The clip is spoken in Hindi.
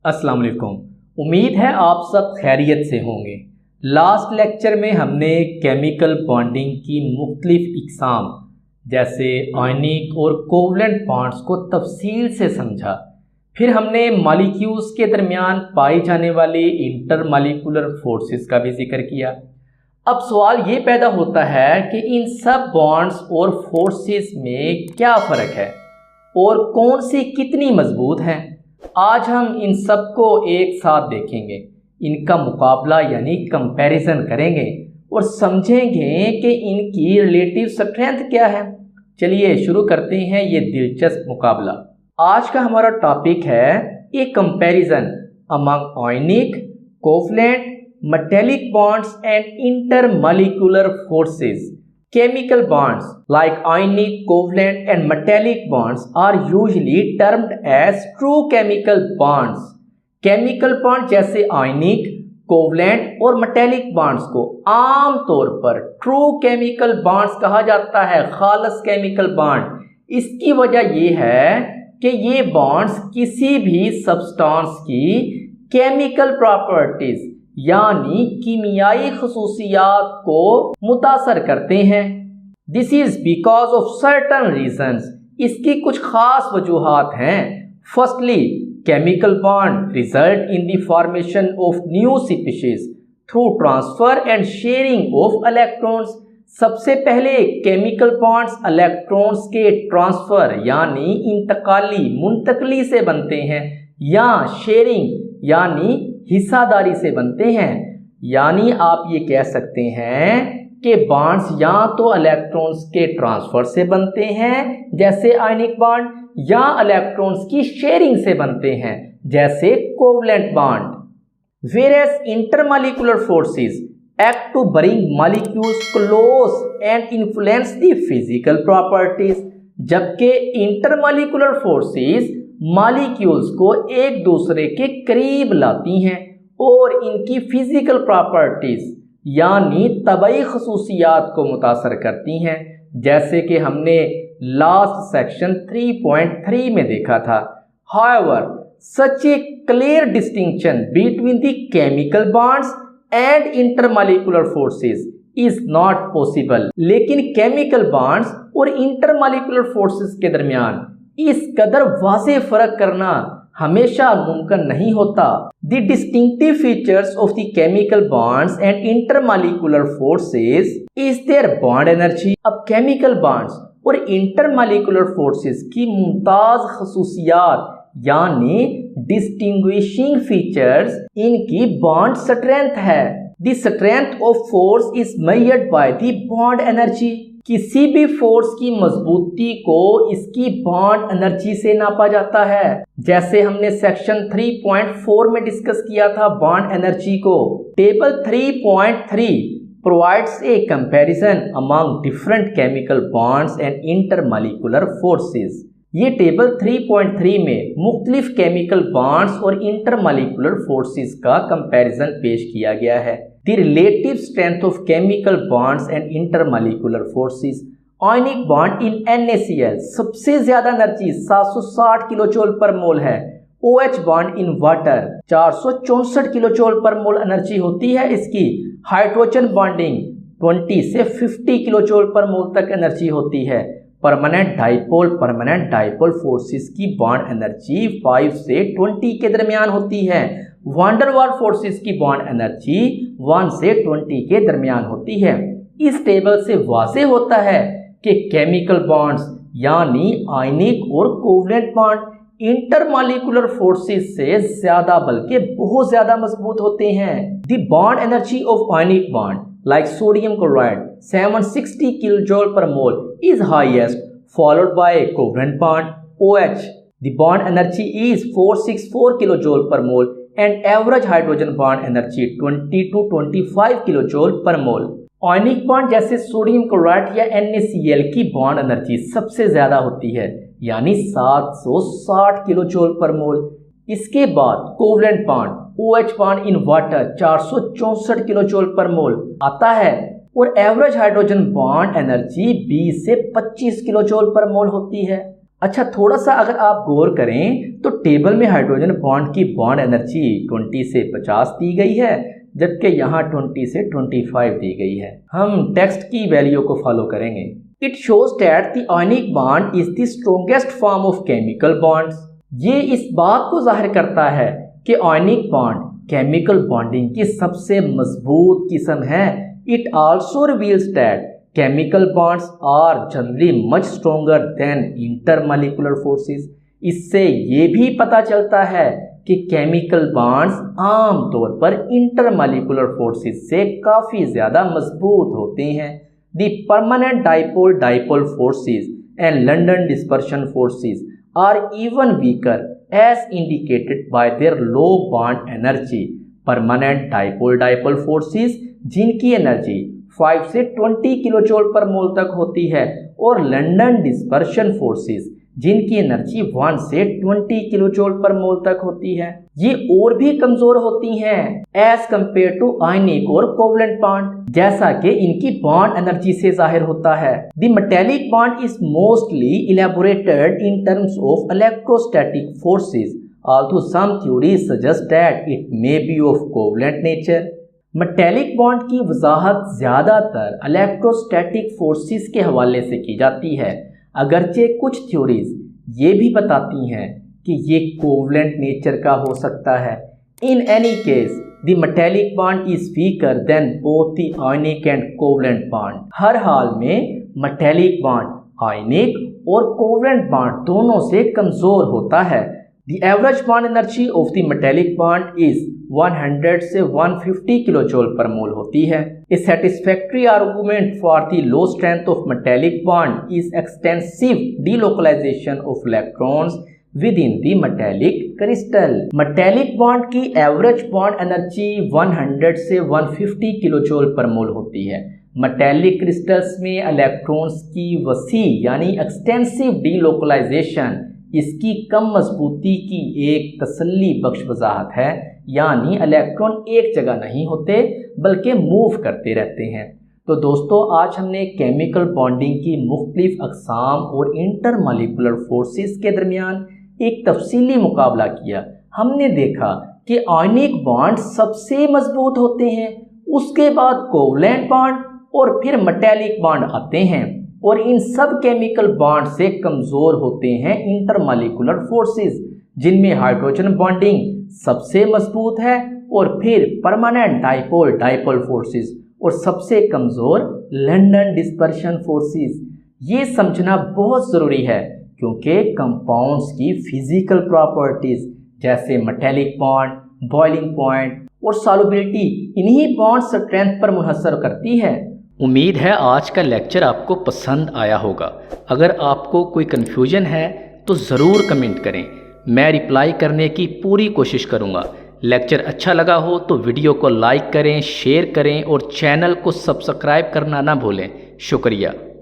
अस्सलाम वालेकुम। उम्मीद है आप सब खैरियत से होंगे। लास्ट लेक्चर में हमने केमिकल बॉन्डिंग की मुख्तलिफ इक़साम जैसे आयनिक और कोवलेंट बॉन्ड्स को तफसील से समझा। फिर हमने मॉलिक्यूल्स के दरमियान पाई जाने वाली इंटरमॉलिक्यूलर फोर्सेस का भी जिक्र किया। अब सवाल ये पैदा होता है कि इन सब बॉन्ड्स और फोर्सेस में क्या फ़र्क है और कौन सी कितनी मजबूत हैं। आज हम इन सब को एक साथ देखेंगे, इनका मुकाबला यानी कंपैरिजन करेंगे और समझेंगे कि इनकी रिलेटिव स्ट्रेंथ क्या है। चलिए शुरू करते हैं ये दिलचस्प मुकाबला। आज का हमारा टॉपिक है a comparison among ionic, covalent, metallic bonds and intermolecular forces. Chemical bonds like ionic, covalent and metallic bonds are usually termed as true chemical bonds. Chemical bond जैसे ionic, covalent और metallic bonds को आम तौर पर true chemical bonds कहा जाता है, खालस chemical bond। इसकी वजह ये है कि ये bonds किसी भी substance की chemical properties यानी कीमियाई खसूसियात को मुतासर करते हैं। This is because of certain reasons. इसकी कुछ खास वजूहात हैं। Firstly, chemical bond result in the formation of new species through transfer and sharing of electrons. सबसे पहले केमिकल बॉन्ड्स इलेक्ट्रॉन्स के ट्रांसफर यानी इंतकाली मुंतकली से बनते हैं या शेयरिंग यानी हिस्सादारी से बनते हैं। यानी आप ये कह सकते हैं कि बॉन्ड्स या तो इलेक्ट्रॉन्स के ट्रांसफर से बनते हैं जैसे आयनिक बॉन्ड, या इलेक्ट्रॉन्स की शेयरिंग से बनते हैं जैसे covalent bond. Whereas intermolecular forces act to bring molecules close and influence the physical properties, जबकि इंटरमॉलिक्यूलर फोर्सेस मॉलिक्यूल्स को एक दूसरे के करीब लाती हैं और इनकी फिजिकल प्रॉपर्टीज यानी तबई खसूसियात को मुतासर करती हैं, जैसे कि हमने लास्ट सेक्शन 3.3 में देखा था। However such A clear distinction between the chemical bonds and intermolecular forces is not possible. लेकिन केमिकल बॉन्ड्स और इंटरमॉलिक्यूलर फोर्सेस के दरमियान इस कदर वाज़ेह फर्क करना हमेशा मुमकिन नहीं होता। The distinctive features of the chemical bonds and intermolecular forces is their bond energy. अब केमिकल बॉन्ड्स और इंटरमॉलिक्यूलर फोर्सेस की मुमताज खसूसियात यानी डिस्टिंग्विशिंग फीचर्स इनकी बॉन्ड स्ट्रेंथ है। The strength of force is measured by the bond energy. किसी भी फोर्स की मजबूती को इसकी बॉन्ड एनर्जी से नापा जाता है, जैसे हमने सेक्शन 3.4 में डिस्कस किया था बॉन्ड एनर्जी को। Table 3.3 provides a comparison among different chemical bonds and intermolecular forces। ये टेबल 3.3 में मुख्तलिफ केमिकल बॉन्ड्स और इंटरमॉलिक्यूलर फोर्सेस का कंपैरिजन पेश किया गया है। The relative strength of chemical bonds and intermolecular forces। Ionic bond in NaCl सबसे ज्यादा एनर्जी 760 किलो जूल पर मोल है। OH bond in water 464 kilo joule पर मोल एनर्जी होती है इसकी। हाइड्रोजन बॉन्डिंग 20 से 50 किलो जूल पर मोल तक एनर्जी होती है। परमानेंट डाइपोल फोर्सेस की बॉन्ड एनर्जी 5 से 20 के दरमियान होती है। वांडर वाल फोर्सेस की बॉन्ड एनर्जी 1 से 20 के दरमियान होती है। इस टेबल से वाज़ेह होता है कि केमिकल बॉन्ड्स यानी आयनिक और कोवलेंट बॉन्ड इंटरमॉलिक्यूलर फोर्सेस से ज्यादा बल्कि बहुत ज्यादा मजबूत होते हैं। The bond energy of ionic bond like sodium chloride 760 kilojoule per mole is highest, followed by covalent bond OH. The bond energy is 464 kilojoule per mole and average hydrogen bond energy 20 to 25 kilojoule per mole. Ionic bond जैसे सोडियम क्लोराइड या NaCl की बॉन्ड एनर्जी सबसे ज्यादा होती है यानी 760 किलोजूल पर मोल। इसके बाद covalent bond OH bond in water 464 kilojoule पर मोल आता है और एवरेज हाइड्रोजन बॉन्ड एनर्जी 20 से 25 किलोजूल पर मोल होती है। अच्छा, थोड़ा सा अगर आप गौर करें तो टेबल में हाइड्रोजन बॉन्ड की बॉन्ड एनर्जी 20 से 50 दी गई है, जबकि यहाँ 20 से 25 दी गई है। हम टेक्स्ट की वैल्यू को फॉलो करेंगे। It shows that the ionic bond is the strongest form of chemical bonds. ये इस बात को जाहिर करता है कि आयनिक बॉन्ड केमिकल बॉन्डिंग की सबसे मजबूत किस्म है। It also reveals that chemical bonds are generally much stronger than intermolecular forces। इससे ये भी पता चलता है कि केमिकल बॉन्ड्स आम तौर पर इंटरमॉलिक्यूलर फोर्सेस से काफ़ी ज़्यादा मजबूत होते हैं। The permanent dipole forces and London dispersion forces are even weaker as indicated by their low bond energy. Permanent dipole forces जिनकी एनर्जी 5 से 20 किलो जूल पर मोल तक होती है, और लंदन डिस्पर्शन फोर्सेस जिनकी एनर्जी 1 से 20 किलो जूल पर मोल तक होती है, ये और भी कमजोर होती हैं एज कंपेयर टू आयनिक और कोवलेंट बॉन्ड, जैसा कि इनकी बॉन्ड एनर्जी से जाहिर होता है। The metallic bond is mostly elaborated in terms of electrostatic forces, although some theories suggest that it may be of covalent nature। Metallic bond की वजाहत ज़्यादातर इलेक्ट्रोस्टैटिक फोर्सेस के हवाले से की जाती है, अगरचे कुछ थ्योरीज ये भी बताती हैं कि ये कोवलेंट नेचर का हो सकता है। In any case the metallic bond is weaker than both the ionic and covalent bond. हर हाल में मेटेलिक बॉन्ड आयनिक और कोवलेंट बॉन्ड दोनों से कमज़ोर होता है। The average bond energy of the metallic bond is 100 से 150 किलो जूल पर मोल होती है। A satisfactory argument for the low strength of metallic bond is extensive delocalization of electrons within the metallic crystal। metallic bond की average bond energy 100 से 150 किलो जूल पर मोल होती है। metallic crystals में इलेक्ट्रॉन्स की वसी यानी एक्सटेंसिव डीलोकलाइजेशन इसकी कम मजबूती की एक तसल्ली बख्श वजाहत है, यानी इलेक्ट्रॉन एक जगह नहीं होते बल्कि मूव करते रहते हैं। तो दोस्तों, आज हमने केमिकल बॉन्डिंग की मुख्तलिफ अक़साम और इंटरमॉलिक्यूलर फोर्सेस के दरमियान एक तफसीली मुकाबला किया। हमने देखा कि आयनिक बॉन्ड सबसे मजबूत होते हैं, उसके बाद कोवलेंट बॉन्ड और फिर मेटेलिक बॉन्ड आते हैं, और इन सब केमिकल बॉन्ड से कमज़ोर होते हैं इंटरमॉलिक्यूलर फोर्सेस, जिनमें हाइड्रोजन बॉन्डिंग सबसे मजबूत है, और फिर परमानेंट डाइपोल फोर्सेस और सबसे कमज़ोर लंदन डिस्पर्शन फोर्सेस। ये समझना बहुत ज़रूरी है क्योंकि कंपाउंड्स की फिजिकल प्रॉपर्टीज़ जैसे मेटेलिक बॉन्ड, बॉइलिंग पॉइंट और सॉल्युबिलिटी इन्हीं बॉन्ड स्ट्रेंथ पर मुनहसर करती है। उम्मीद है आज का लेक्चर आपको पसंद आया होगा। अगर आपको कोई कन्फ्यूजन है तो ज़रूर कमेंट करें, मैं रिप्लाई करने की पूरी कोशिश करूँगा। लेक्चर अच्छा लगा हो तो वीडियो को लाइक करें, शेयर करें और चैनल को सब्सक्राइब करना ना भूलें। शुक्रिया।